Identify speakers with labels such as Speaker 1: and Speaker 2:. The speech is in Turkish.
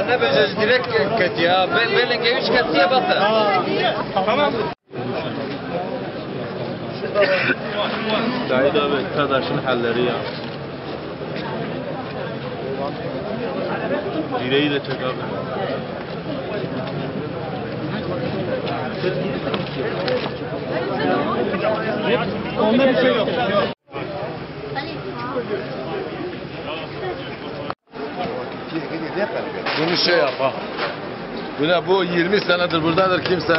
Speaker 1: Ne beceriz direkt kötü ya. Ben geviş kötüye batı.
Speaker 2: Tamam.
Speaker 3: Said abi arkadaşın halleri ya. Direği de çek abi.
Speaker 2: Onda bir şey yok.
Speaker 4: Bunu şey yap ha. Bu ne? Bu 20 senedir buradadır kimse.